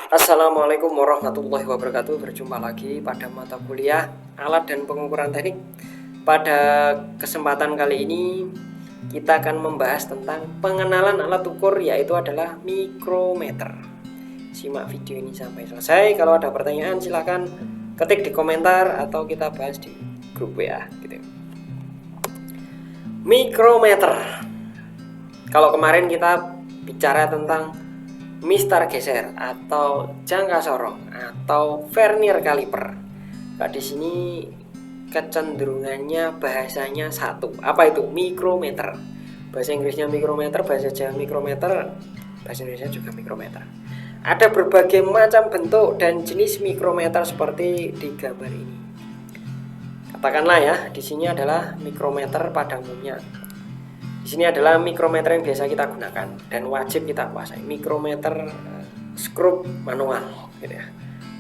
Assalamualaikum warahmatullahi wabarakatuh. Berjumpa lagi pada mata kuliah alat dan pengukuran teknik. Pada kesempatan kali ini kita akan membahas tentang pengenalan alat ukur, yaitu adalah mikrometer. Simak video ini sampai selesai. Kalau ada pertanyaan silahkan ketik di komentar atau kita bahas di grup WA gitu. Mikrometer. Kalau kemarin kita bicara tentang mistar geser atau jangka sorong atau vernier kaliper. Nah, di sini kecenderungannya bahasanya satu. Apa itu? Mikrometer. Bahasa Inggrisnya mikrometer, bahasa Jawa mikrometer, bahasa Indonesia juga mikrometer. Ada berbagai macam bentuk dan jenis mikrometer seperti di gambar ini. Katakanlah ya, di sini adalah mikrometer pada umumnya. Di sini adalah mikrometer yang biasa kita gunakan dan wajib kita kuasai, mikrometer skrup manual gitu ya.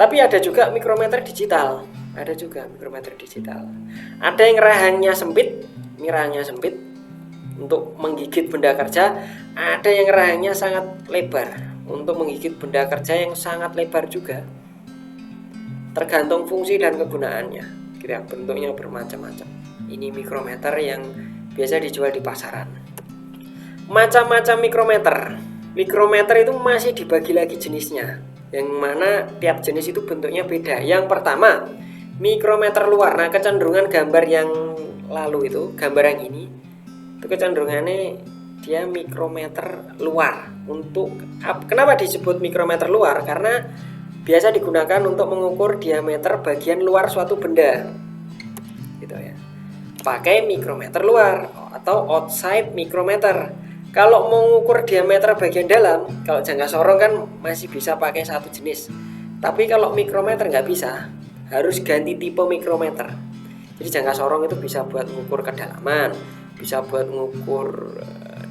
Tapi ada juga mikrometer digital, ada juga mikrometer digital. Ada yang rahangnya sempit, miranya sempit untuk menggigit benda kerja, ada yang rahangnya sangat lebar untuk menggigit benda kerja yang sangat lebar juga. Tergantung fungsi dan kegunaannya, gitu ya, bentuknya bermacam-macam. Ini mikrometer yang biasa dijual di pasaran. Macam-macam mikrometer. Mikrometer itu masih dibagi lagi jenisnya, yang mana tiap jenis itu bentuknya beda. Yang pertama, mikrometer luar. Nah, kecenderungan gambar yang lalu itu, gambar yang ini, itu kecenderungannya dia mikrometer luar. Kenapa disebut mikrometer luar? Karena biasa digunakan untuk mengukur diameter bagian luar suatu benda, gitu ya. Pakai mikrometer luar atau outside mikrometer. Kalau mau mengukur diameter bagian dalam, kalau jangka sorong kan masih bisa pakai satu jenis. Tapi kalau mikrometer nggak bisa, harus ganti tipe mikrometer. Jadi jangka sorong itu bisa buat mengukur kedalaman, bisa buat mengukur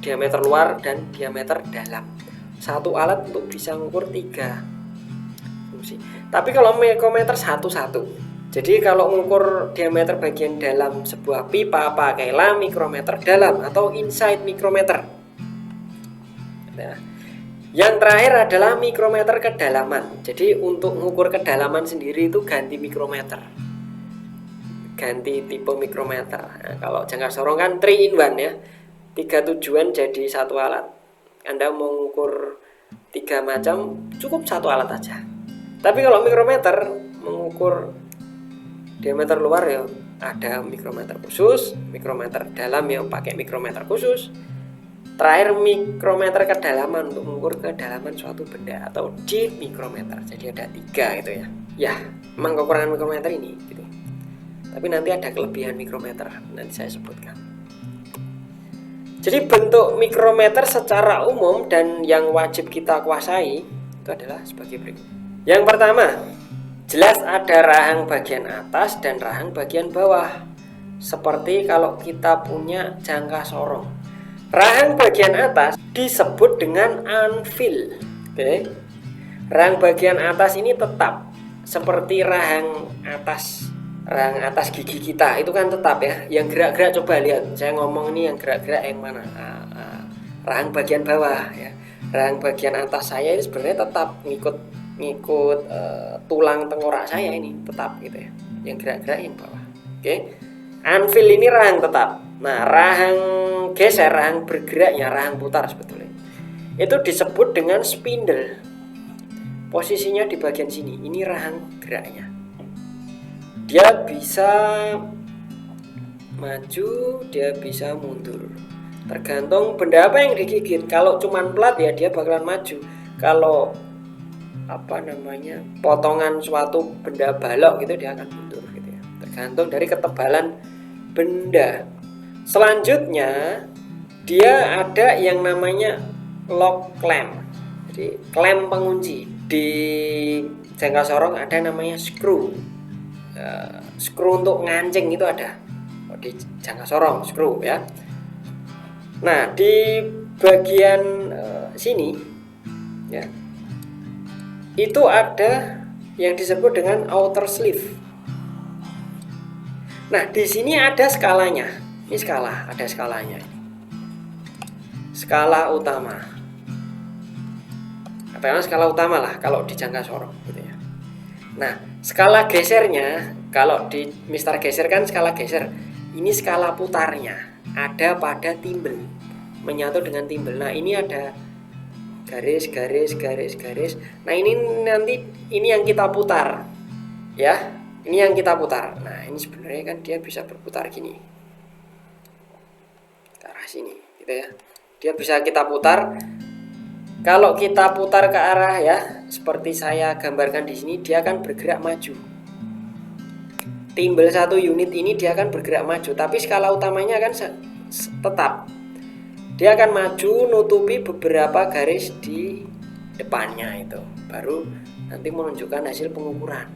diameter luar dan diameter dalam. Satu alat untuk bisa mengukur 3 fungsi. Tapi kalau mikrometer satu-satu. Jadi kalau mengukur diameter bagian dalam sebuah pipa, pakailah mikrometer dalam atau inside mikrometer. Nah, yang terakhir adalah mikrometer kedalaman. Jadi untuk mengukur kedalaman sendiri itu ganti mikrometer, ganti tipe mikrometer. Nah, kalau jangka sorong kan 3 in 1 ya, 3 tujuan jadi satu alat. Anda mau mengukur 3 macam, cukup satu alat aja. Tapi kalau mikrometer mengukur diameter luar ya ada mikrometer khusus, mikrometer dalam yang pakai mikrometer khusus. Terakhir mikrometer kedalaman untuk mengukur kedalaman suatu benda atau deep mikrometer. Jadi ada 3 gitu ya. Ya, memang kekurangan mikrometer ini gitu. Tapi nanti ada kelebihan mikrometer, nanti saya sebutkan. Jadi bentuk mikrometer secara umum dan yang wajib kita kuasai itu adalah sebagai berikut. Yang pertama, jelas ada rahang bagian atas dan rahang bagian bawah. Seperti kalau kita punya jangka sorong. Rahang bagian atas disebut dengan anvil. Oke. Rahang bagian atas ini tetap seperti rahang atas gigi kita. Itu kan tetap ya. Yang gerak-gerak coba lihat. Saya ngomong ini yang gerak-gerak yang mana? Rahang bagian bawah ya. Rahang bagian atas saya ini sebenarnya tetap ngikut tulang tengkorak saya ini tetap gitu ya. Yang gerak-gerak yang bawah. Oke. Anvil ini rahang tetap. Nah, rahang geser, rahang bergeraknya, rahang putar sebetulnya, itu disebut dengan spindle. Posisinya di bagian sini. Ini rahang geraknya. Dia bisa maju, dia bisa mundur. Tergantung benda apa yang digigit. Kalau cuman plat ya dia bakalan maju. Kalau potongan suatu benda balok gitu dia akan mundur gitu ya. Tergantung dari ketebalan benda. Selanjutnya dia ada yang namanya lock clamp. Jadi klem pengunci. Di jangka sorong ada namanya screw. Screw untuk ngancing itu ada. Di jangka sorong screw ya. Nah, di bagian sini ya, itu ada yang disebut dengan outer sleeve. Nah, di sini ada skalanya. Ini skala, ada skalanya. Skala utama. katakanlah skala utama lah kalau di jangka sorong gitu ya. Nah, skala gesernya kalau di Mister Geser kan skala geser. Ini skala putarnya ada pada timbel, menyatu dengan timbel. Nah, ini ada garis. Nah, ini nanti ini yang kita putar. Ya, ini yang kita putar. Nah, ini sebenarnya kan dia bisa berputar gini. Ke arah sini gitu ya. Dia bisa kita putar. Kalau kita putar ke arah ya, seperti saya gambarkan di sini, dia akan bergerak maju. Timbel 1 unit ini dia akan bergerak maju, tapi skala utamanya kan tetap. Dia akan maju nutupi beberapa garis di depannya itu. Baru nanti menunjukkan hasil pengukuran.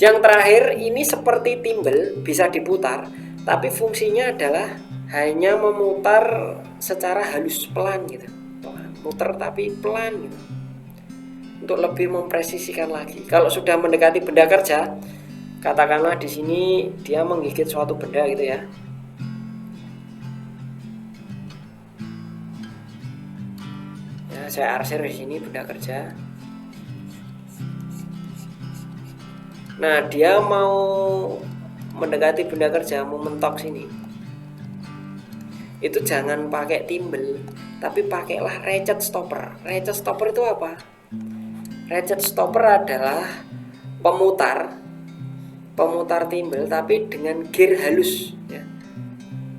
Yang terakhir ini seperti timbel bisa diputar, tapi fungsinya adalah hanya memutar secara halus pelan gitu. Muter tapi pelan gitu, untuk lebih mempresisikan lagi. Kalau sudah mendekati benda kerja, katakanlah di sini dia menggigit suatu benda gitu ya. Ya, saya arsir di sini benda kerja. Nah, dia mau mendekati benda kerja, mau mentok sini. Itu jangan pakai timbel, tapi pakailah ratchet stopper. Ratchet stopper itu apa? Ratchet stopper adalah pemutar timbel tapi dengan gear halus ya.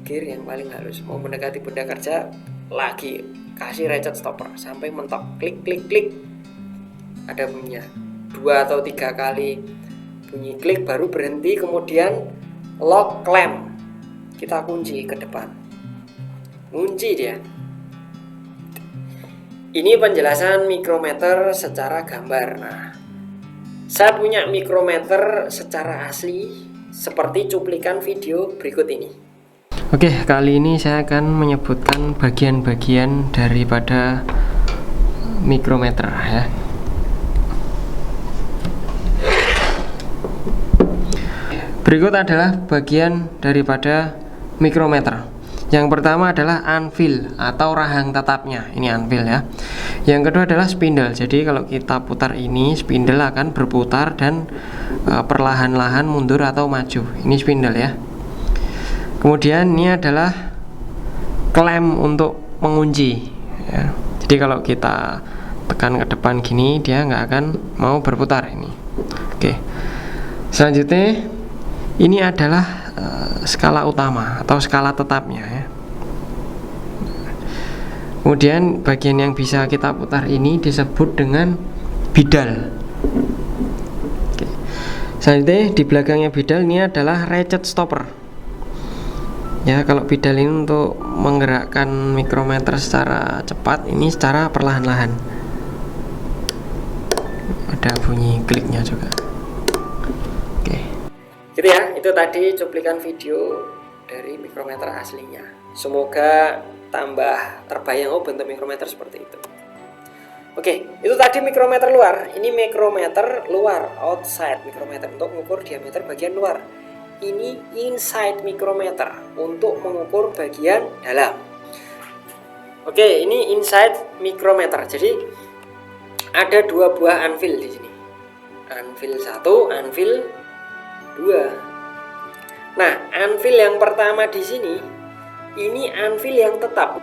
Gear yang paling halus. Mau mendekati benda kerja lagi kasih ratchet stopper sampai mentok, klik. Ada bunyinya 2 atau 3 kali bunyi klik baru berhenti, kemudian lock clamp. Kita kunci ke depan. Kunci dia. Ini penjelasan mikrometer secara gambar. Nah, saya punya mikrometer secara asli seperti cuplikan video berikut ini. Oke, kali ini saya akan menyebutkan bagian-bagian daripada mikrometer ya. Berikut adalah bagian daripada mikrometer. Yang pertama adalah anvil atau rahang tetapnya. Ini anvil ya. Yang kedua adalah spindle. Jadi kalau kita putar ini, spindle akan berputar dan perlahan-lahan mundur atau maju. Ini spindle ya. Kemudian ini adalah klem untuk mengunci ya. Jadi kalau kita tekan ke depan gini, dia nggak akan mau berputar ini. Oke. Selanjutnya ini adalah skala utama atau skala tetapnya ya. Kemudian bagian yang bisa kita putar ini disebut dengan bidal. Oke. Selanjutnya di belakangnya bidal ini adalah ratchet stopper. Ya, kalau bidal ini untuk menggerakkan mikrometer secara cepat, ini secara perlahan-lahan. Ada bunyi kliknya juga. Oke. Gitu ya, itu tadi cuplikan video dari mikrometer aslinya. Semoga tambah terbayang bentuk mikrometer seperti itu. Oke, itu tadi mikrometer luar. Ini mikrometer luar, outside mikrometer untuk mengukur diameter bagian luar. Ini inside mikrometer untuk mengukur bagian dalam. Oke, ini inside mikrometer. Jadi ada 2 buah anvil di sini. Anvil 1, anvil 2. Nah, anvil yang pertama di sini ini anvil yang tetap.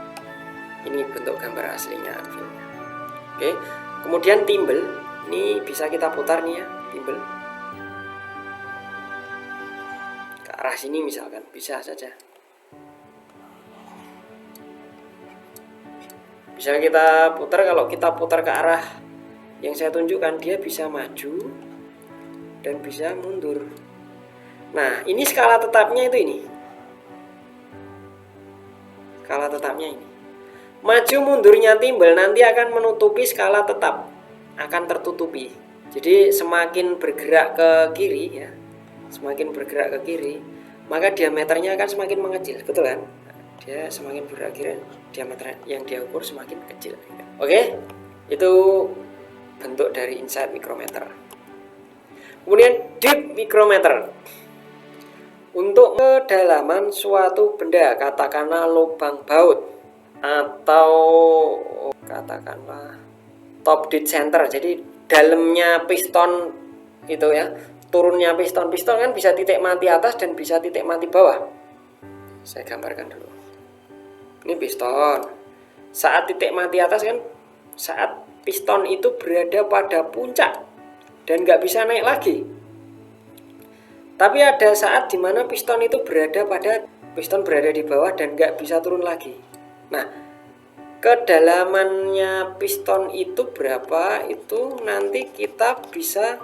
Ini bentuk gambar aslinya anvilnya. Oke. Kemudian timbel, ini bisa kita putar nih ya, timbel. Ke arah sini misalkan, bisa saja. Bisa kita putar, kalau kita putar ke arah yang saya tunjukkan, dia bisa maju dan bisa mundur. Nah, ini skala tetapnya itu ini. Skala tetapnya ini. Maju mundurnya timbel nanti akan menutupi skala tetap, akan tertutupi. Jadi semakin bergerak ke kiri ya, semakin bergerak ke kiri, maka diameternya akan semakin mengecil, betul kan? Dia semakin bergerak kiri, diameter yang dia ukur semakin kecil. Oke, itu bentuk dari inside mikrometer. Kemudian deep mikrometer. Untuk kedalaman suatu benda, katakanlah lubang baut atau katakanlah top dead center. Jadi dalamnya piston itu ya, turunnya piston kan bisa titik mati atas dan bisa titik mati bawah. Saya gambarkan dulu. Ini piston. Saat titik mati atas kan, saat piston itu berada pada puncak dan nggak bisa naik lagi. Tapi ada saat dimana piston berada di bawah dan nggak bisa turun lagi. Nah, kedalamannya piston itu berapa, itu nanti kita bisa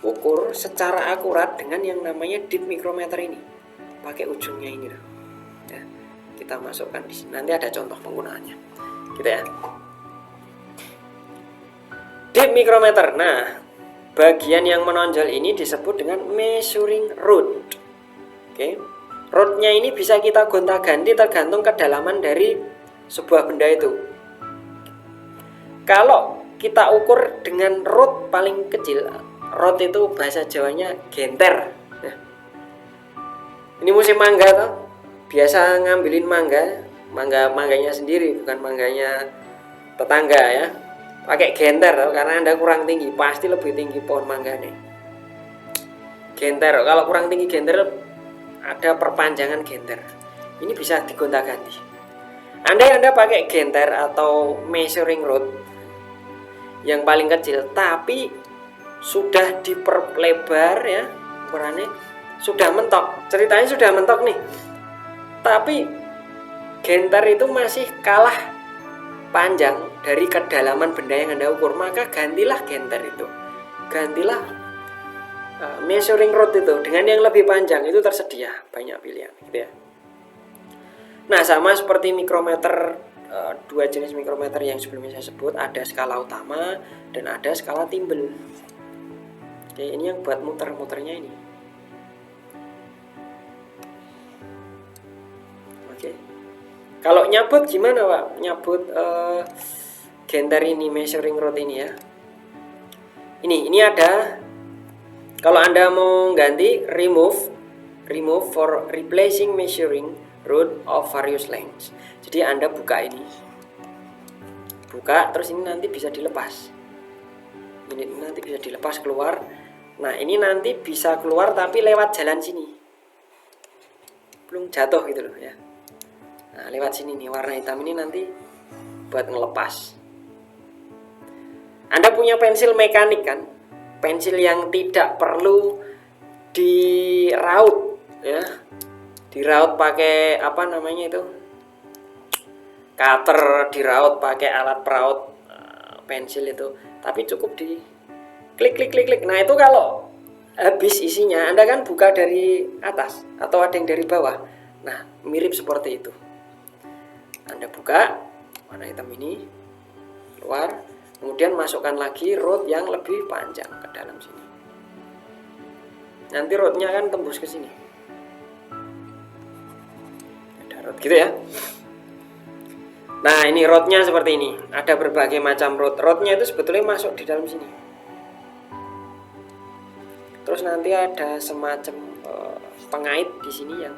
ukur secara akurat dengan yang namanya deep micrometer ini. Pakai ujungnya ini loh. Ya, kita masukkan di sini. Nanti ada contoh penggunaannya. Gitu ya. Deep micrometer. Nah, bagian yang menonjol ini disebut dengan measuring rod. Oke. Rodnya ini bisa kita gonta-ganti tergantung kedalaman dari sebuah benda itu. Kalau kita ukur dengan rod paling kecil, rod itu bahasa Jawanya genter. Nah, ini musim mangga toh, biasa ngambilin mangganya sendiri, bukan mangganya tetangga ya. Pakai genter toh, karena Anda kurang tinggi, pasti lebih tinggi pohon mangganya. Genter, kalau kurang tinggi genter, ada perpanjangan genter. Ini bisa digonta-ganti. Anda pakai genter atau measuring rod yang paling kecil, tapi sudah diperlebar ya ukurannya, sudah mentok. Ceritanya sudah mentok nih. Tapi genter itu masih kalah panjang dari kedalaman benda yang Anda ukur, maka gantilah genter itu. Gantilah measuring rod itu dengan yang lebih panjang, itu tersedia banyak pilihan gitu ya. Nah, sama seperti mikrometer, dua jenis mikrometer yang sebelumnya saya sebut, ada skala utama dan ada skala timbel. Oke, ini yang buat muter-muternya ini. Oke. Kalau nyabut gimana, Pak? Nyabut genter ini, measuring rod ini ya. Ini ada. Kalau Anda mau ganti, remove for replacing measuring rod of various lengths. Jadi Anda buka ini, terus ini nanti bisa dilepas. Ini nanti bisa dilepas keluar. Nah, ini nanti bisa keluar tapi lewat jalan sini, belum jatuh gitu loh ya. Nah, lewat sini nih, warna hitam ini nanti buat ngelepas. Anda punya pensil mekanik kan? Pensil yang tidak perlu diraut ya, diraut pakai apa namanya itu, cutter, diraut pakai alat peraut pensil itu, tapi cukup di klik. Nah, itu kalau habis isinya Anda kan buka dari atas atau ada yang dari bawah. Nah, mirip seperti itu. Anda buka warna hitam ini keluar, kemudian masukkan lagi rod yang lebih panjang ke dalam sini. Nanti rodnya kan tembus ke sini. Ada rod gitu ya. Nah, ini rodnya seperti ini. Ada berbagai macam rod. Rodnya itu sebetulnya masuk di dalam sini. Terus nanti ada semacam pengait di sini yang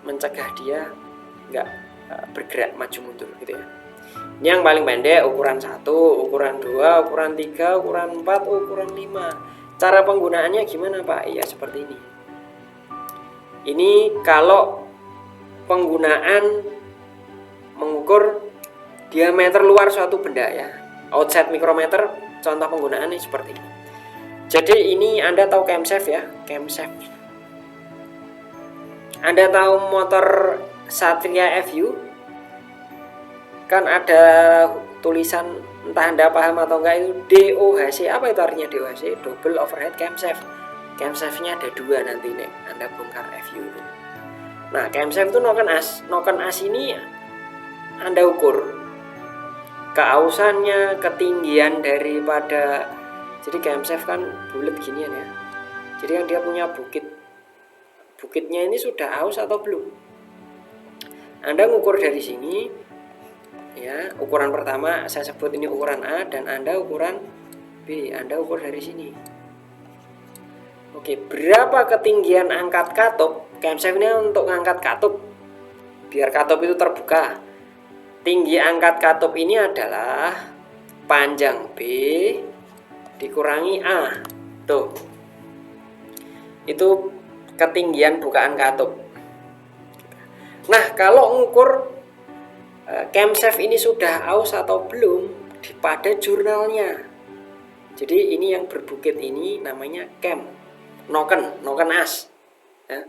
mencegah dia nggak bergerak maju mundur gitu ya. Ini yang paling pendek, ukuran 1, ukuran 2, ukuran 3, ukuran 4, ukuran 5. Cara penggunaannya gimana, Pak? Iya, seperti ini. Ini kalau penggunaan mengukur diameter luar suatu benda ya. Outside micrometer, contoh penggunaannya seperti ini. Jadi ini Anda tahu camshaft ya, camshaft. Anda tahu motor Satria FU? Kan ada tulisan, entah Anda paham atau enggak, itu DOHC. Apa itu artinya DOHC? Double overhead camshaft. Camshaftnya ada 2 nanti nih Anda bongkar FU itu. Nah, camshaft itu noken as. Noken as ini Anda ukur keausannya, ketinggian daripada, jadi camshaft kan bulat ginian ya. Jadi yang dia punya bukitnya ini sudah aus atau belum. Anda ngukur dari sini ya, ukuran pertama saya sebut ini ukuran A, dan Anda ukuran B, Anda ukur dari sini. Oke, berapa ketinggian angkat katup? Camshaft ini untuk ngangkat katup biar katup itu terbuka. Tinggi angkat katup ini adalah panjang B dikurangi A. Tuh. Itu ketinggian bukaan katup. Nah, kalau ngukur camshaft ini sudah aus atau belum pada jurnalnya. Jadi ini yang berbukit ini namanya cam, noken as. Ya.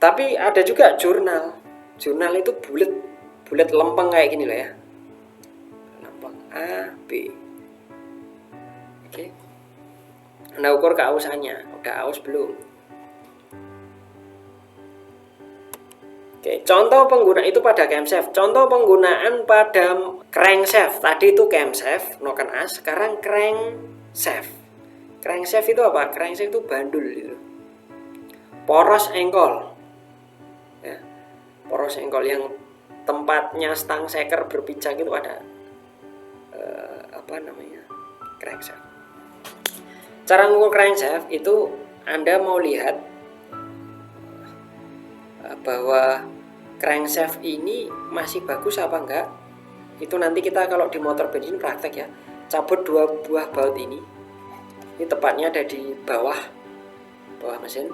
Tapi ada juga jurnal. Jurnal itu bulat lempeng kayak gini loh ya. Lempeng A, B. Oke. Anda ukur keausannya, udah aus belum? Oke, contoh penggunaan itu pada camshaft. Contoh penggunaan pada crankshaft. Tadi itu camshaft, noken as. Sekarang crankshaft. Crankshaft itu apa? Crankshaft itu bandul gitu. Poros engkol. Ya. Poros engkol yang tempatnya stang seker berpijak itu ada crankshaft. Cara mengukur crankshaft itu Anda mau lihat bahwa crankshaft ini masih bagus apa enggak. Itu nanti kita kalau di motor bensin praktek ya, cabut 2 buah baut ini tepatnya ada di bawah mesin.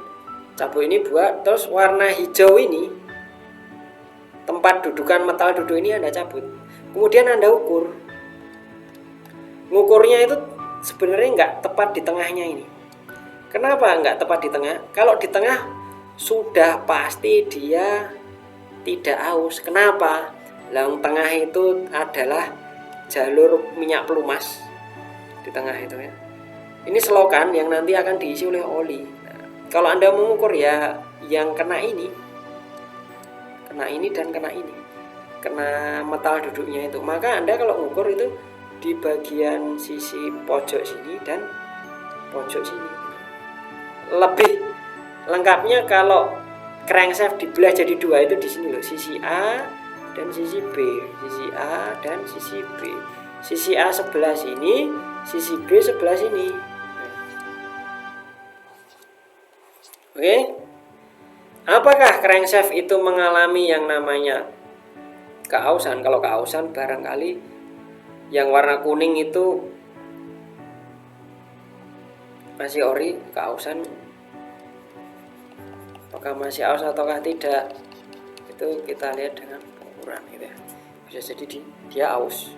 Cabut ini buat, terus warna hijau ini tempat dudukan metal duduk ini Anda cabut, kemudian Anda ukur. Ngukurnya itu sebenarnya nggak tepat di tengahnya ini. Kenapa nggak tepat di tengah? Kalau di tengah sudah pasti dia tidak aus. Kenapa? Yang tengah itu adalah jalur minyak pelumas di tengah itu ya. Ini selokan yang nanti akan diisi oleh oli. Nah, kalau Anda mengukur ya yang kena ini dan kena ini, kena metal duduknya itu, maka Anda kalau mengukur itu di bagian sisi pojok sini dan pojok sini. Lebih lengkapnya kalau crankshaft dibelah jadi 2 itu di sini loh, sisi A dan sisi B, sisi A dan sisi B. Sisi A sebelah sini, sisi B sebelah sini. Oke. Apakah crankshaft itu mengalami yang namanya keausan? Kalau keausan barangkali yang warna kuning itu masih ori, keausan. Apakah masih aus ataukah tidak? Itu kita lihat dengan pengukuran gitu ya. Bisa jadi dia aus.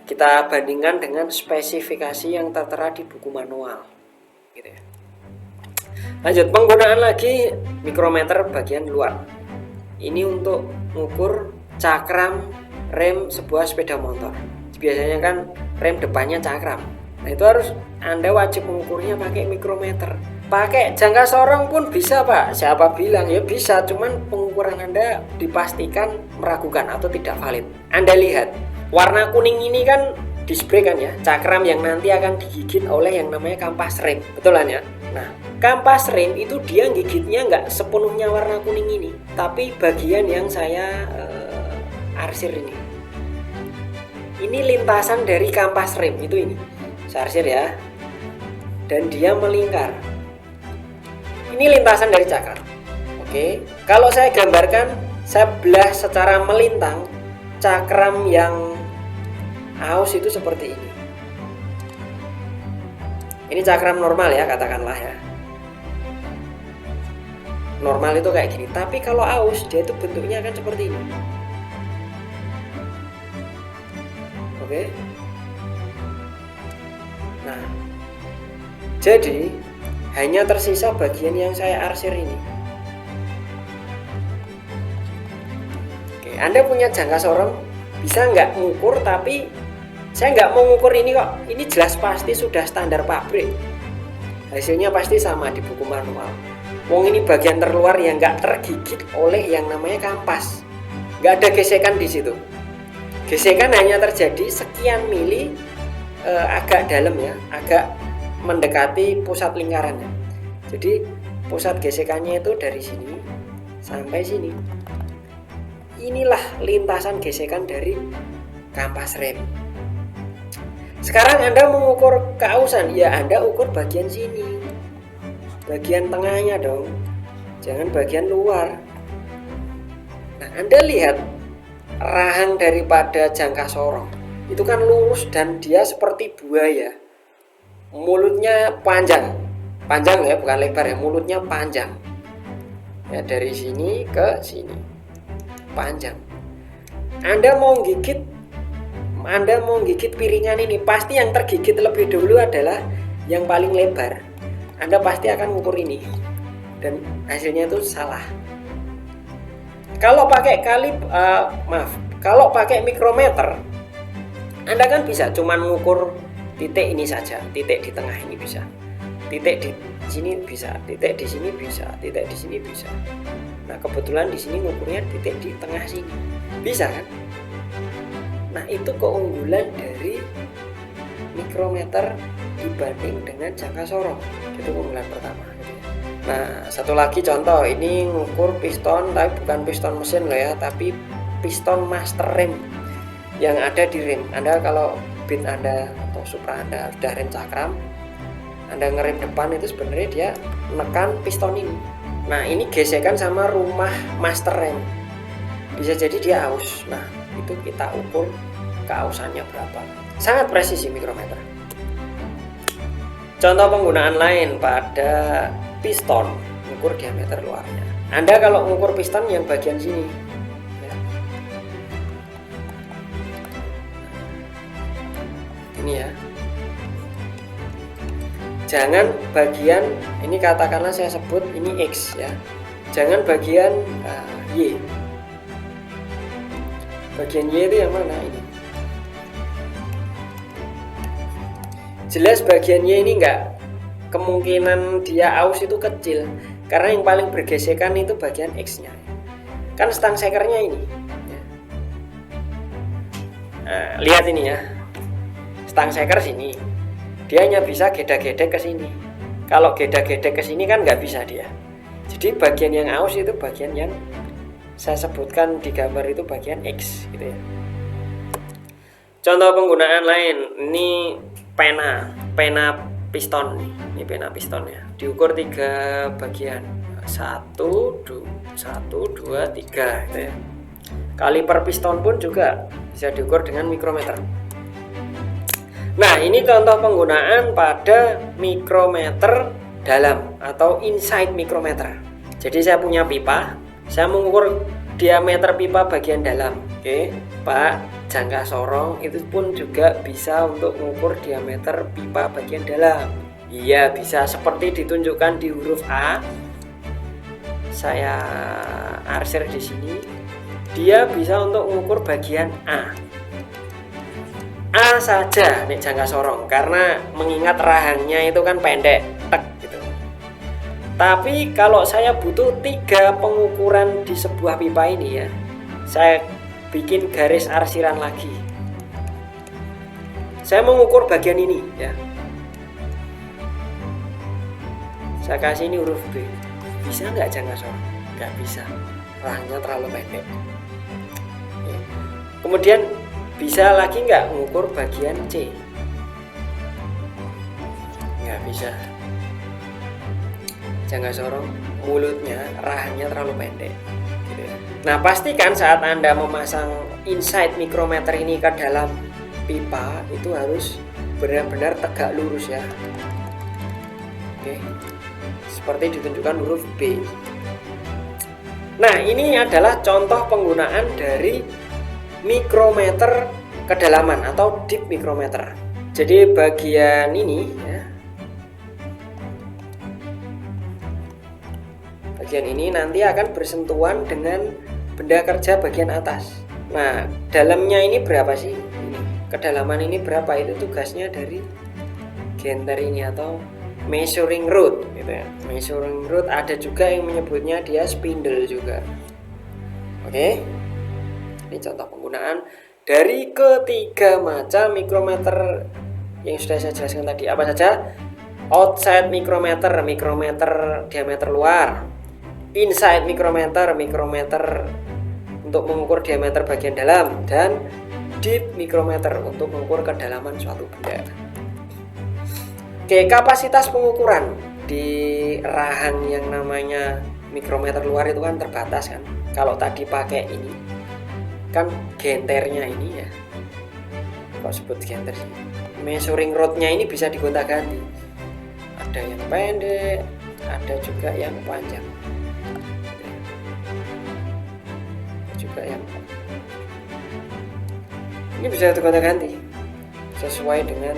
Kita bandingkan dengan spesifikasi yang tertera di buku manual gitu ya. Lanjut, penggunaan lagi mikrometer bagian luar. Ini untuk mengukur cakram rem sebuah sepeda motor. Biasanya kan rem depannya cakram. Nah, itu harus Anda wajib mengukurnya pakai mikrometer. Pakai jangka sorong pun bisa, Pak. Siapa bilang ya bisa, cuman pengukuran Anda dipastikan meragukan atau tidak valid. Anda lihat, warna kuning ini kan disc brake kan ya, cakram yang nanti akan digigit oleh yang namanya kampas rem. Betulan ya? Nah, kampas rem itu dia gigitnya nggak sepenuhnya warna kuning ini, tapi bagian yang saya arsir ini. Ini lintasan dari kampas rem itu ini. Saya arsir ya. Dan dia melingkar. Ini lintasan dari cakram. Oke, kalau saya gambarkan, saya belah secara melintang cakram yang aus itu seperti ini. Ini cakram normal ya, katakanlah ya. Normal itu kayak gini, tapi kalau aus dia itu bentuknya akan seperti ini. Oke. Nah, jadi hanya tersisa bagian yang saya arsir ini. Oke, Anda punya jangka sorong, bisa nggak ngukur, tapi saya nggak mau ngukur ini kok. Ini jelas pasti sudah standar pabrik. Hasilnya pasti sama di buku manual. Wong ini bagian terluar yang nggak tergigit oleh yang namanya kampas. Nggak ada gesekan di situ. Gesekan hanya terjadi sekian mili agak dalam ya, agak mendekati pusat lingkarannya. Jadi pusat gesekannya itu dari sini sampai sini. Inilah lintasan gesekan dari kampas rem. Sekarang Anda mengukur keausan, ya Anda ukur bagian sini, bagian tengahnya dong, jangan bagian luar. Nah, Anda lihat rahang daripada jangka sorong. itu kan lurus dan dia seperti buaya. Mulutnya panjang ya, bukan lebar ya, mulutnya panjang. Ya, dari sini ke sini panjang. Anda mau gigit piringan ini, pasti yang tergigit lebih dulu adalah yang paling lebar. Anda pasti akan mengukur ini dan hasilnya itu salah. Kalau pakai kalau pakai mikrometer, Anda kan bisa cuman mengukur titik ini saja, titik di tengah ini bisa, titik di sini bisa, titik di sini bisa, titik di sini bisa. Nah, kebetulan di sini ngukurnya titik di tengah sini, bisa kan? Nah, itu keunggulan dari mikrometer dibanding dengan jangka sorong. Itu keunggulan pertama. Nah, satu lagi contoh, ini ngukur piston, tapi bukan piston mesin loh ya, tapi piston master rem yang ada di rem. Anda kalau Beat Anda atau Supra Anda sudah rem cakram, Anda ngerem depan, itu sebenarnya dia menekan piston ini. Nah, ini gesekan sama rumah master rem, bisa jadi dia aus. Nah, itu kita ukur keausannya berapa. Sangat presisi mikrometer. Contoh penggunaan lain pada piston, mengukur diameter luarnya. Anda kalau mengukur piston yang bagian sini ya. Ini ya, jangan bagian ini, katakanlah saya sebut ini X ya, jangan bagian Y. Bagian Y itu yang mana ini? Jelas bagian Y ini enggak, kemungkinan dia aus itu kecil, karena yang paling bergesekan itu bagian X-nya. Kan stang sekernya ini. Nah, lihat ini ya. Stang seker sini. Dia hanya bisa geda-gedek ke sini. Kalau geda-gedek ke sini kan nggak bisa dia. Jadi bagian yang aus itu bagian yang saya sebutkan di gambar itu bagian X gitu ya. Contoh penggunaan lain, ini pena piston nih. Ini pena piston ya, diukur 3 bagian, 1, 2, 3 gitu ya. Kaliper piston pun juga bisa diukur dengan mikrometer. Nah, ini contoh penggunaan pada mikrometer dalam atau inside mikrometer. Jadi saya punya pipa, saya mengukur diameter pipa bagian dalam. Oke, Pak, jangka sorong itu pun juga bisa untuk mengukur diameter pipa bagian dalam. Iya, bisa seperti ditunjukkan di huruf A. Saya arsir di sini. Dia bisa untuk mengukur bagian A. A saja nih jangka sorong, karena mengingat rahangnya itu kan pendek, tek gitu. Tapi kalau saya butuh 3 pengukuran di sebuah pipa ini ya, saya bikin garis arsiran lagi. Saya mengukur bagian ini ya. Saya kasih ini huruf B. Bisa nggak jangka sorong? Nggak bisa, rahangnya terlalu pendek. Ya. Kemudian bisa lagi nggak mengukur bagian C? Nggak bisa. Jangka sorong, mulutnya, rahangnya terlalu pendek. Gitu ya. Nah, pastikan saat Anda memasang inside mikrometer ini ke dalam pipa, itu harus benar-benar tegak lurus ya. Oke. Seperti ditunjukkan huruf B. Nah, ini adalah contoh penggunaan dari mikrometer kedalaman atau deep mikrometer. Jadi bagian ini ya, bagian ini nanti akan bersentuhan dengan benda kerja bagian atas. Nah, dalamnya ini berapa sih? Ini kedalaman ini berapa? Itu tugasnya dari genter ini atau measuring rod gitu ya. Measuring rod, ada juga yang menyebutnya dia spindle juga. Oke. Ini contoh penggunaan dari ketiga macam mikrometer yang sudah saya jelaskan tadi. Apa saja? Outside mikrometer, mikrometer diameter luar. Inside mikrometer, mikrometer untuk mengukur diameter bagian dalam. Dan deep mikrometer untuk mengukur kedalaman suatu benda. Oke, kapasitas pengukuran di rahang yang namanya mikrometer luar itu kan terbatas kan. Kalau tadi pakai ini kan genternya ini ya, kok sebut gantry, measuring rodnya ini bisa digonta-ganti, ada yang pendek, ada juga yang panjang, ini bisa digonta-ganti sesuai dengan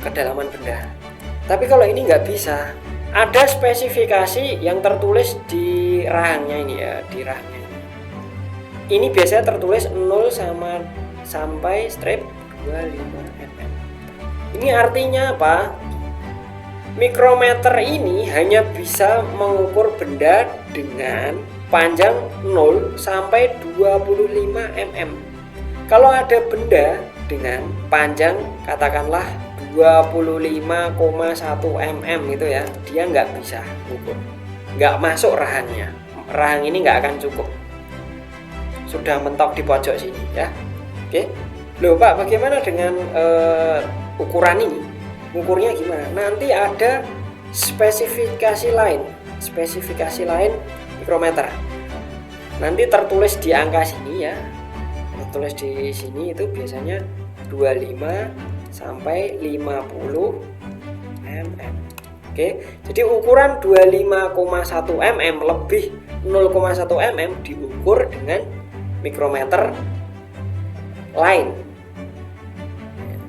kedalaman benda. Tapi kalau ini nggak bisa, ada spesifikasi yang tertulis di rahangnya ini ya, di rahangnya ini biasanya tertulis 0 sampai strip 25 mm. Ini artinya apa? Mikrometer ini hanya bisa mengukur benda dengan panjang 0 sampai 25 mm. Kalau ada benda dengan panjang katakanlah 25,1 mm itu ya, dia nggak bisa ukur, nggak masuk rahangnya. Rahang ini nggak akan cukup, sudah mentok di pojok sini ya. Oke, loh Pak, bagaimana dengan ukuran ini? Ukurnya gimana? Nanti ada spesifikasi lain mikrometer. Nanti tertulis di angka sini ya, tertulis di sini itu biasanya 25 sampai 50 mm. Oke, jadi ukuran 25,1 mm lebih 0,1 mm diukur dengan mikrometer lain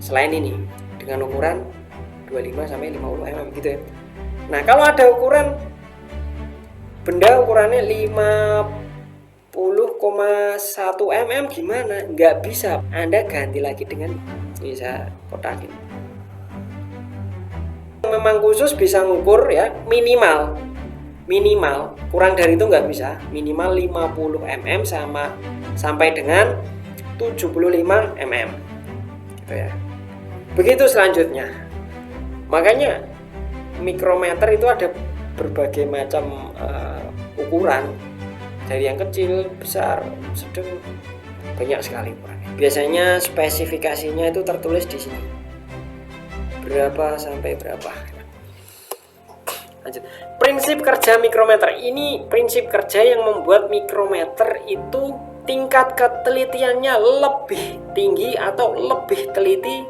selain ini dengan ukuran 25 sampai 50 mm gitu ya. Nah, kalau ada ukuran benda ukurannya 50,1 mm gimana? Nggak bisa, Anda ganti lagi dengan bisa kotakin. Memang khusus bisa ngukur ya, minimal kurang dari itu nggak bisa, minimal 50 mm sampai dengan 75 mm gitu ya. Begitu selanjutnya. Makanya mikrometer itu ada berbagai macam ukuran, dari yang kecil, besar, sedang, banyak sekali ukurannya. Biasanya spesifikasinya itu tertulis di sini, berapa sampai berapa. Lanjut. Prinsip kerja mikrometer ini prinsip kerja yang membuat mikrometer itu tingkat ketelitiannya lebih tinggi atau lebih teliti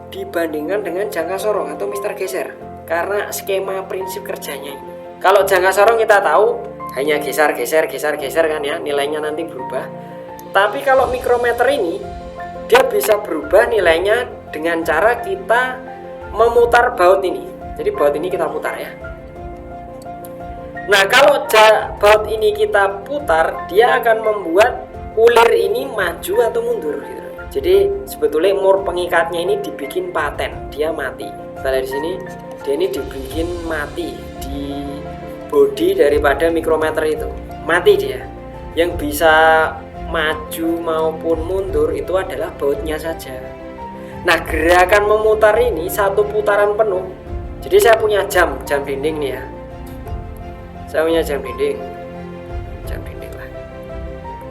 dibandingkan dengan jangka sorong atau mister geser, karena skema prinsip kerjanya ini. Kalau jangka sorong kita tahu hanya geser kan ya, nilainya nanti berubah. Tapi kalau mikrometer ini dia bisa berubah nilainya dengan cara kita memutar baut ini. Jadi baut ini kita putar ya. Nah, kalau baut ini kita putar, dia akan membuat ulir ini maju atau mundur gitu. Jadi sebetulnya mur pengikatnya ini dibikin paten, dia mati. Kita lihat di sini, dia ini dibikin mati di bodi daripada mikrometer itu. Mati dia. Yang bisa maju maupun mundur itu adalah bautnya saja. Nah, gerakan memutar ini satu putaran penuh. Jadi saya punya jam dinding nih ya. Saya punya jam dinding lah.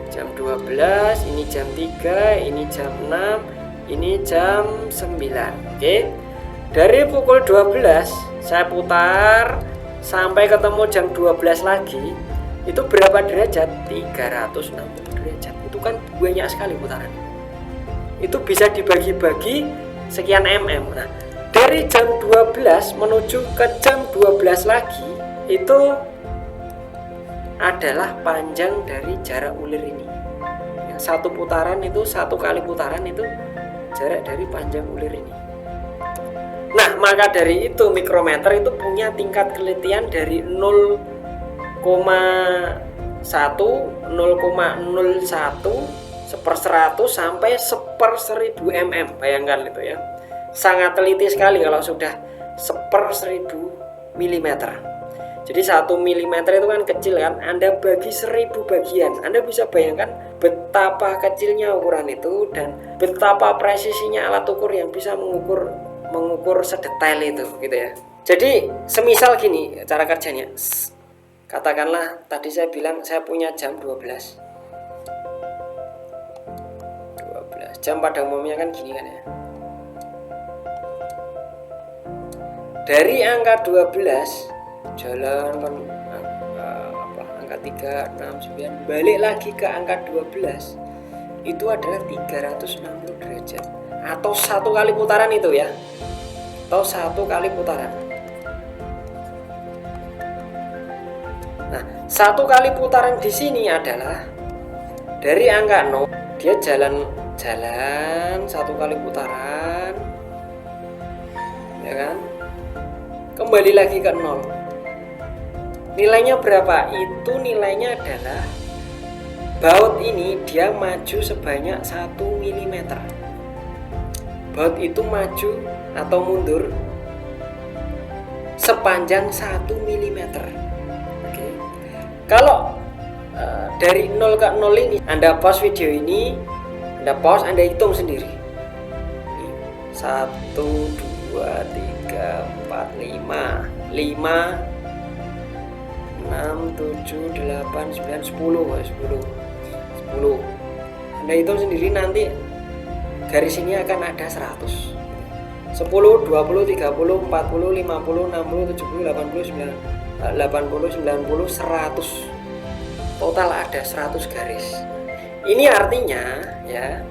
Jam 12, ini jam 3, ini jam 6, ini jam 9. Oke. Dari pukul 12 saya putar sampai ketemu jam 12 lagi. Itu berapa derajat? 360 derajat. Itu kan banyak sekali putaran. Itu bisa dibagi-bagi sekian mm. Nah, dari jam 12 menuju ke jam 12 lagi itu adalah panjang dari jarak ulir ini. Satu putaran itu, satu kali putaran itu jarak dari panjang ulir ini. Nah, maka dari itu mikrometer itu punya tingkat kelitian dari 0,1, 0,01, 1/100 sampai 1/1000 mm. Bayangkan itu ya. Sangat teliti sekali kalau sudah 1/1000 mm. Jadi 1 mm itu kan kecil kan, Anda bagi 1000 bagian, Anda bisa bayangkan betapa kecilnya ukuran itu dan betapa presisinya alat ukur yang bisa mengukur sedetail itu gitu ya. Jadi semisal gini cara kerjanya, katakanlah tadi saya bilang saya punya jam 12 jam pada umumnya kan gini kan ya. Dari angka 12 jalan kan angka 3, 6, 9 balik lagi ke angka 12 itu adalah 360 derajat. atau 1 kali putaran itu ya, atau 1 kali putaran. Nah, 1 kali putaran di sini adalah dari angka 0 dia jalan 1 kali putaran, ya kan? Kembali lagi ke 0. Nilainya berapa? Itu nilainya adalah baut ini dia maju sebanyak 1 mm. Baut itu maju atau mundur sepanjang 1 mm. Oke. Kalau dari 0 ke 0 ini, Anda pause video ini, Anda pause, Anda hitung sendiri. 1, 2, 3, 4, 5, 6, 7, 8, 9, 10. Anda hitung sendiri, nanti garis ini akan ada 100. 10, 20, 30, 40, 50, 60, 70, 80, 90, 100. Total ada 100 garis. Ini artinya ya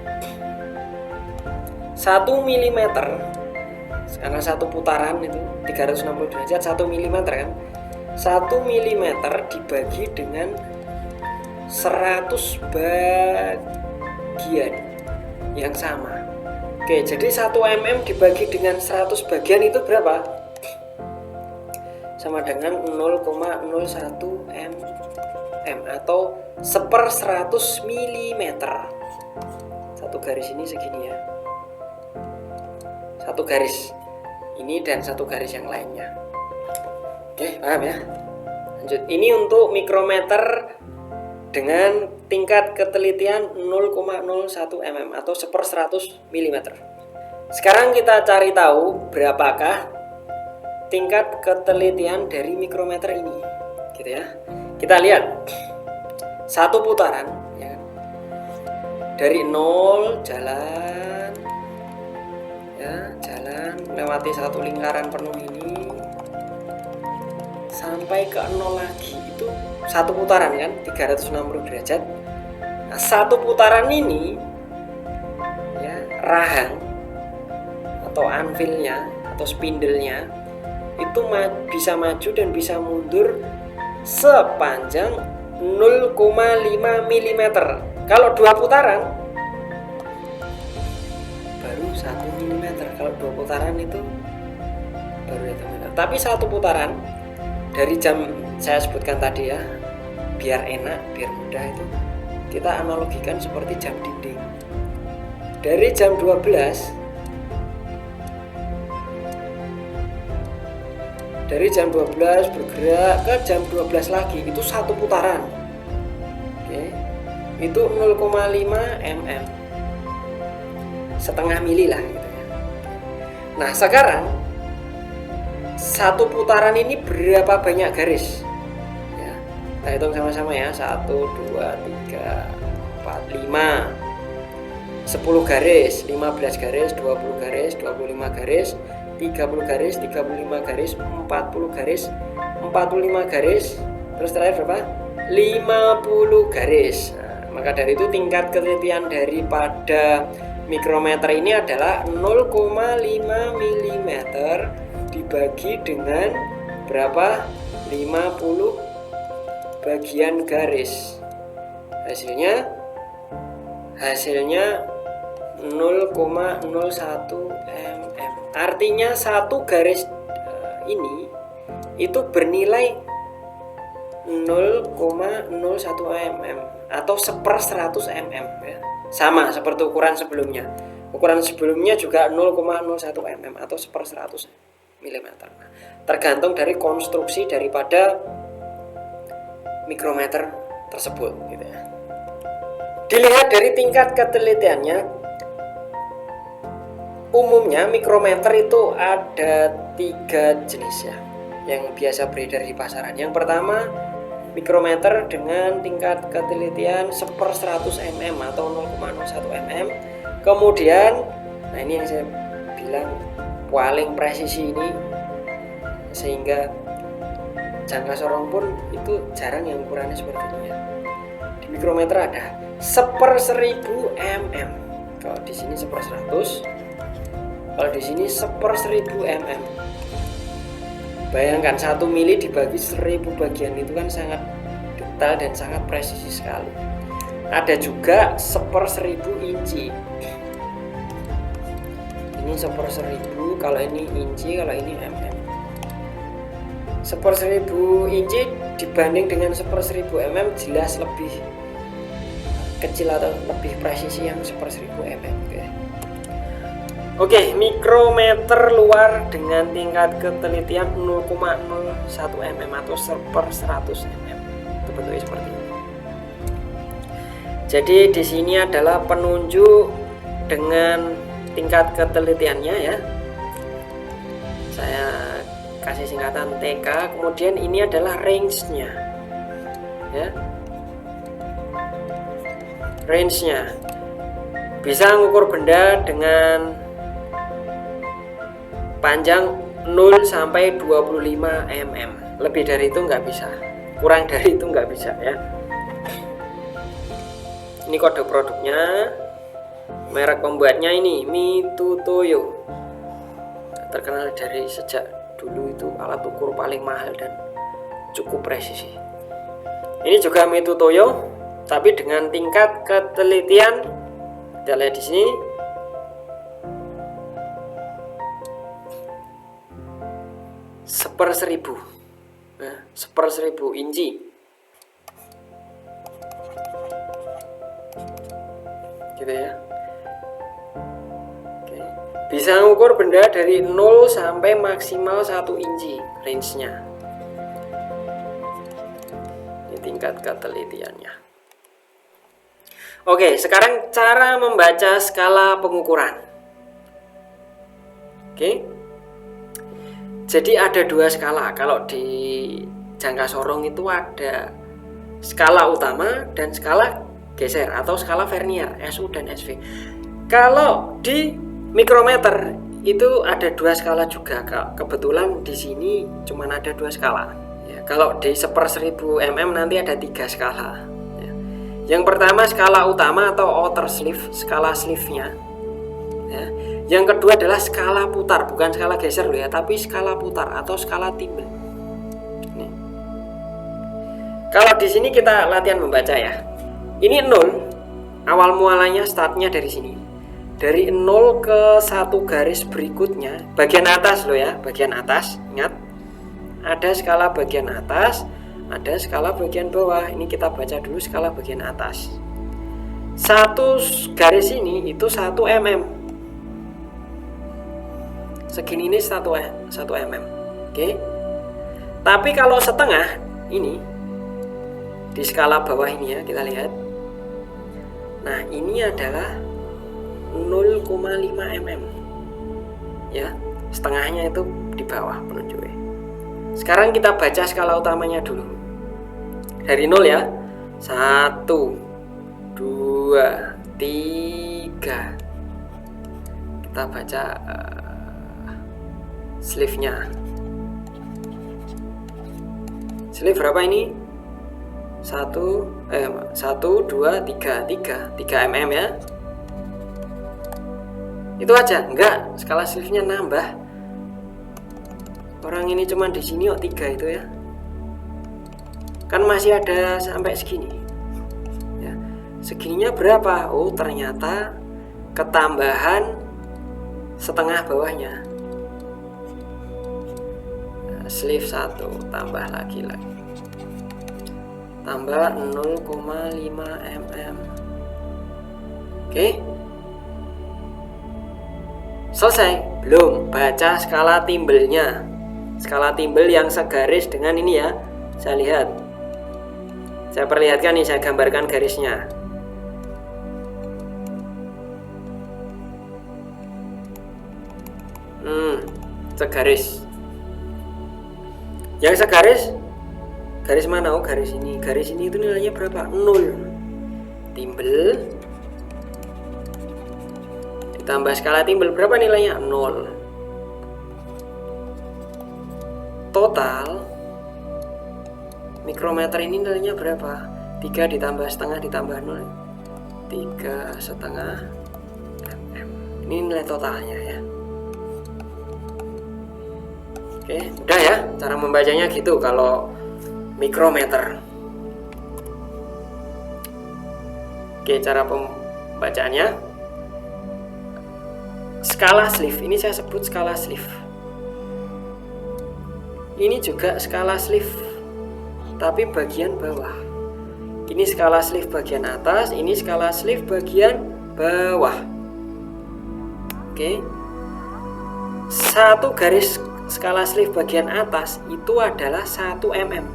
1 mm, karena 1 putaran itu 360 derajat, 1 mm kan. 1 mm dibagi dengan 100 bagian yang sama. Oke, jadi 1 mm dibagi dengan 100 bagian itu berapa? Sama dengan 0,01 mm atau 1/100 mm. Satu garis ini segini ya. Satu garis ini dan satu garis yang lainnya. Oke, paham ya? Lanjut. Ini untuk mikrometer dengan tingkat ketelitian 0,01 mm atau 1/100 mm. Sekarang kita cari tahu berapakah tingkat ketelitian dari mikrometer ini, gitu ya. Kita lihat 1 putaran ya, dari 0 jalan ya, jalan melewati 1 lingkaran penuh ini sampai ke 0 lagi, itu 1 putaran kan 360 derajat. Nah, 1 putaran ini ya, rahang atau anvilnya atau spindlenya itu bisa maju dan bisa mundur sepanjang 0,5 mm. Kalau 2 putaran baru 1 mm. Kalau 2 putaran itu baru 1 mm. Tapi 1 putaran dari jam saya sebutkan tadi ya, biar enak, biar mudah, itu kita analogikan seperti jam dinding. Dari jam 12 bergerak ke jam 12 lagi, itu 1 putaran. Oke. Itu 0,5 mm. Setengah mili lah gitu ya. Nah, sekarang 1 putaran ini berapa banyak garis? Ya, kita hitung sama-sama ya. 1, 2, 3, 4, 5. 10 garis, 15 garis, 20 garis, 25 garis, 30 garis, 35 garis, 40 garis, 45 garis, terus terakhir berapa? 50 garis. Nah, maka dari itu tingkat ketelitian daripada mikrometer ini adalah 0,5 mm dibagi dengan berapa? 50 bagian garis. Hasilnya 0,01 mm. Artinya 1 garis ini itu bernilai 0,01 mm atau 1/100 mm ya. Sama seperti ukuran sebelumnya. Ukuran sebelumnya juga 0,01 mm atau 1/100 mm. Nah, tergantung dari konstruksi daripada mikrometer tersebut gitu ya. Dilihat dari tingkat ketelitiannya, umumnya mikrometer itu ada 3 jenis ya yang biasa beredar di pasaran. Yang pertama, mikrometer dengan tingkat ketelitian 1/100 mm atau 0,01 mm. Kemudian, nah ini yang saya bilang paling presisi ini, sehingga jangka sorong pun itu jarang yang ukurannya seperti ini ya. Di mikrometer ada 1/1000 mm. Kalau di sini 1/100, Kalau di sini 1/1000 mm. Bayangkan 1 mili dibagi 1000 bagian, itu kan sangat detail dan sangat presisi sekali. Ada juga 1/1000 inci. Ini 1/1000, kalau ini inci, kalau ini mm. 1/1000 inci dibanding dengan 1/1000 mm jelas lebih kecil atau lebih presisi yang 1/1000 mm. Oke, mikrometer luar dengan tingkat ketelitian 0,01 mm atau 1/100 mm. Itu bentuknya seperti ini. Jadi di sini adalah penunjuk dengan tingkat ketelitiannya ya. Saya kasih singkatan TK. Kemudian ini adalah range-nya. Ya. Range-nya. Bisa mengukur benda dengan panjang 0 sampai 25 mm. Lebih dari itu nggak bisa, kurang dari itu nggak bisa ya. Ini kode produknya, merek pembuatnya ini Mitutoyo, terkenal dari sejak dulu, itu alat ukur paling mahal dan cukup presisi. Ini juga Mitutoyo, tapi dengan tingkat ketelitian, kita lihat di sini, 1/1000, nah, 1/1000 inci. Gitu ya. Oke. Bisa mengukur benda dari 0 sampai maksimal 1 inci range-nya. Ini tingkat ketelitiannya. Oke, sekarang cara membaca skala pengukuran. Oke. Jadi ada 2 skala. Kalau di jangka sorong itu ada skala utama dan skala geser atau skala vernier, SU dan SV. Kalau di mikrometer itu ada 2 skala juga. Kebetulan di sini cuma ada 2 skala. Ya, kalau di 1/1000 mm nanti ada 3 skala. Ya. Yang pertama skala utama atau outer sleeve, skala sleeve-nya. Ya. Yang kedua adalah skala putar, bukan skala geser loh ya, tapi skala putar atau skala timbel. Nih. Kalau di sini kita latihan membaca ya. Ini 0, awal mualanya startnya dari sini. Dari 0 ke 1 garis berikutnya, bagian atas loh ya, bagian atas, ingat. Ada skala bagian atas, ada skala bagian bawah. Ini kita baca dulu skala bagian atas. 1 garis ini itu 1 mm. Segini ini 1 mm. Oke. Tapi kalau setengah ini di skala bawah ini ya, kita lihat. Nah, ini adalah 0,5 mm. Ya, setengahnya itu di bawah penunjuknya. Sekarang kita baca skala utamanya dulu. Dari 0 ya. 1 2 3. Kita baca sleeve-nya. Sleeve berapa ini? 1 2 3 mm ya. Itu aja, enggak, skala sleeve-nya nambah. Orang ini cuma di sini kok 3 itu ya. Kan masih ada sampai segini. Ya. Segininya berapa? Oh, ternyata ketambahan setengah bawahnya. Sleeve 1 tambah lagi tambah 0,5 mm. Oke, selesai? Belum, baca skala timbelnya. Skala timbel yang segaris dengan ini ya. Saya lihat, saya perlihatkan nih, saya gambarkan garisnya. Segaris. Yang segaris, garis mana? Oh, garis ini. Garis ini itu nilainya berapa? 0. Timbel ditambah skala timbel berapa nilainya? 0. Total mikrometer ini nilainya berapa? 3 ditambah setengah ditambah 0, 3,5 mm. Ini nilai totalnya ya. Oke, udah ya, cara membacanya gitu kalau mikrometer. Oke, cara pembacaannya skala sleeve. Ini saya sebut skala sleeve. Ini juga skala sleeve, tapi bagian bawah. Ini skala sleeve bagian atas, ini skala sleeve bagian bawah. Oke. Satu garis skala sleeve bagian atas itu adalah 1 mm.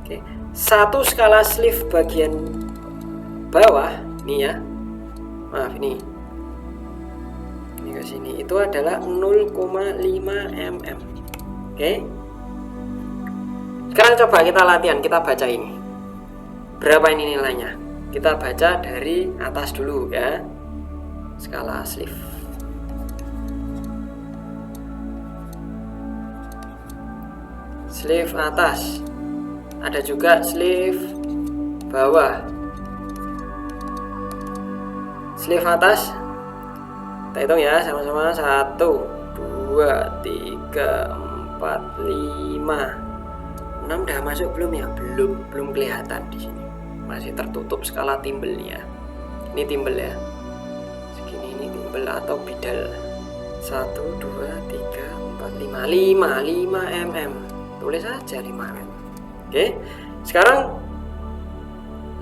Oke. Satu skala sleeve bagian bawah nih ya. Maaf ini ke sini itu adalah 0,5 mm. Oke. Sekarang coba kita latihan, kita baca ini. Berapa ini nilainya? Kita baca dari atas dulu ya. Skala sleeve. Sleeve atas. Ada juga sleeve bawah. Sleeve atas. Kita hitung ya sama-sama. 1, 2, 3, 4, 5, 6 udah masuk belum ya? Belum kelihatan di sini. Masih tertutup skala timbelnya. Ini timbel ya. Segini ini timbel atau bidal. 1, 2, 3, 4, 5 mm. Tulis aja 5 mm. Oke. Sekarang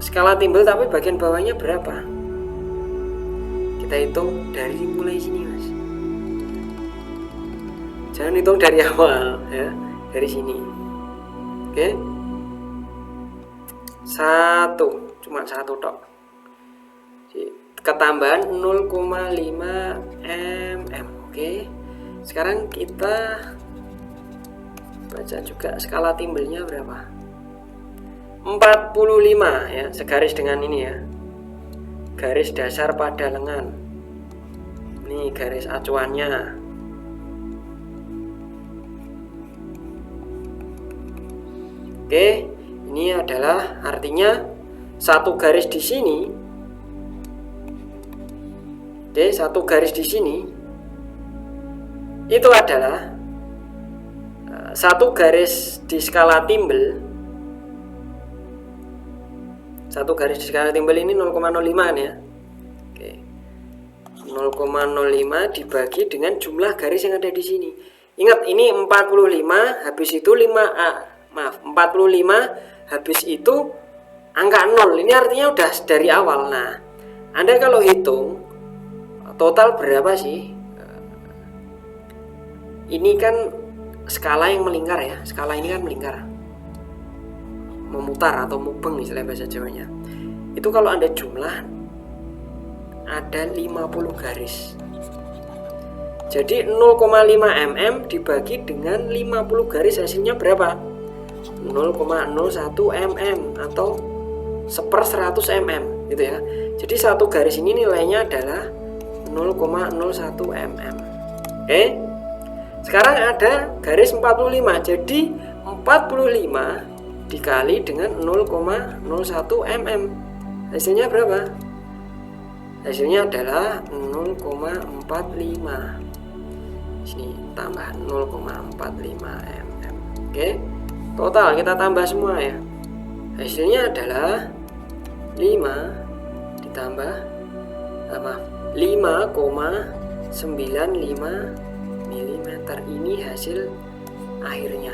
skala timbel tapi bagian bawahnya berapa? Kita hitung dari mulai sini, Mas. Jangan hitung dari awal ya, dari sini. Oke. 1, cuma 1 tok. Ketambahan 0,5 mm. Oke. Sekarang kita baca juga skala timbelnya berapa? 45 ya, segaris dengan ini ya. Garis dasar pada lengan. Ini garis acuannya. Oke, ini adalah artinya satu garis di sini. Oke, satu garis di sini itu adalah satu garis di skala timbel. Satu garis di skala timbel ini 0,05 ya. Oke. 0,05 dibagi dengan jumlah garis yang ada di sini. Ingat ini 45 habis itu 45 habis itu angka 0. Ini artinya udah dari awal. Nah, Anda kalau hitung total berapa sih? Ini kan skala yang melingkar ya. Skala ini kan melingkar. Memutar atau mubeng istilah bahasa Jawanya. Itu kalau Anda jumlah ada 50 garis. Jadi 0,5 mm dibagi dengan 50 garis hasilnya berapa? 0,01 mm atau 1/100 mm gitu ya. Jadi satu garis ini nilainya adalah 0,01 mm. Oke. Sekarang ada garis 45. Jadi 45 dikali dengan 0,01 mm. Hasilnya berapa? Hasilnya adalah 0,45. Sini tambah 0,45 mm. Oke. Total kita tambah semua ya. Hasilnya adalah 5 ditambah 5,95 mm. Ini hasil akhirnya.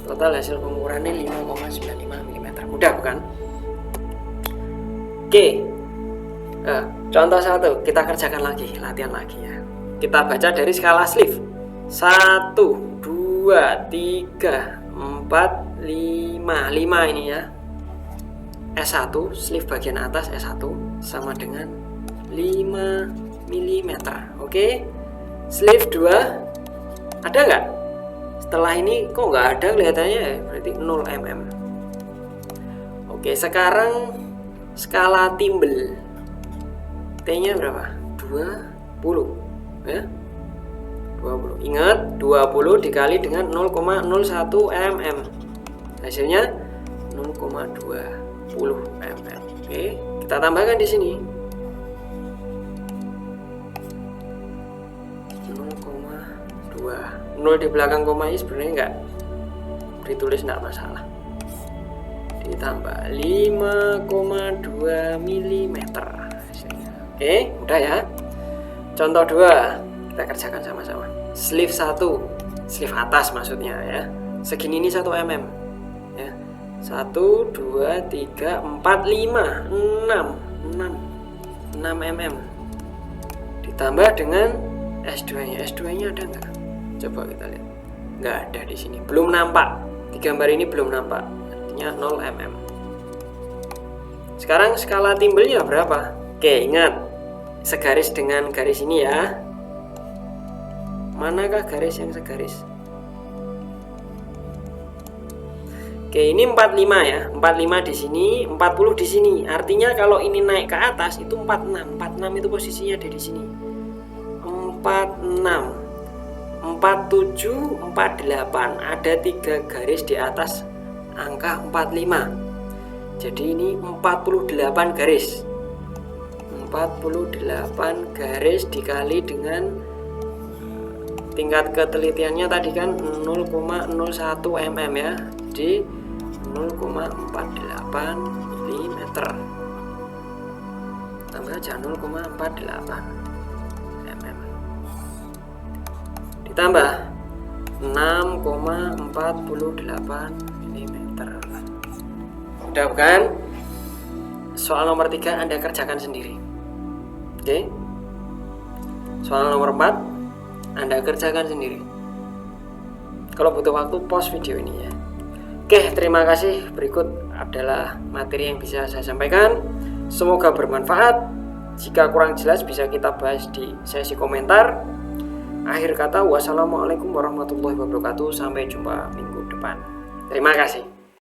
Total hasil pengukurannya 5,95 mm. Mudah bukan? Oke. Contoh 1 kita kerjakan lagi, latihan lagi ya. Kita baca dari skala sleeve. 1, 2, 3, 4, 5. 5 ini ya. S1 sleeve bagian atas S1 sama dengan 5 mm. Oke. Sleeve 2 ada nggak? Setelah ini kok nggak ada kelihatannya, berarti 0 mm. Oke, sekarang skala timbel. T-nya berapa? 20 ya. 20. Ingat, 20 dikali dengan 0,01 mm. Hasilnya 0,20 mm. Oke, kita tambahkan di sini. 0 di belakang koma ini sebenarnya enggak ditulis, enggak masalah. Ditambah 5,2 mm. Oke, udah ya. Contoh 2 kita kerjakan sama-sama. Sleeve 1, sleeve atas maksudnya ya. Segini ini 1 mm ya. 1, 2, 3, 4, 5, 6 mm. Ditambah dengan S2-nya. S2-nya ada nggak? Coba kita lihat. Nggak ada di sini. Belum nampak. Di gambar ini belum nampak. Artinya 0 mm. Sekarang skala timbelnya berapa? Oke, ingat. Segaris dengan garis ini ya. Manakah garis yang segaris? Oke, ini 45 ya. 45 di sini, 40 di sini. Artinya kalau ini naik ke atas itu 46. 46 itu posisinya ada di sini. 46, 47, 48. Ada 3 garis di atas angka 45. Jadi ini 48 garis. 48 garis dikali dengan tingkat ketelitiannya tadi kan 0,01 mm ya. Jadi 0,48 mm. Tambah aja 0,48 mm. Ditambah 6,48 mm. Udah bukan? Soal nomor 3 Anda kerjakan sendiri. Oke. Soal nomor 4 Anda kerjakan sendiri. Kalau butuh waktu pause video ini ya. Oke, terima kasih. Berikut adalah materi yang bisa saya sampaikan. Semoga bermanfaat. Jika kurang jelas bisa kita bahas di sesi komentar. Akhir kata, wassalamualaikum warahmatullahi wabarakatuh. Sampai jumpa minggu depan. Terima kasih.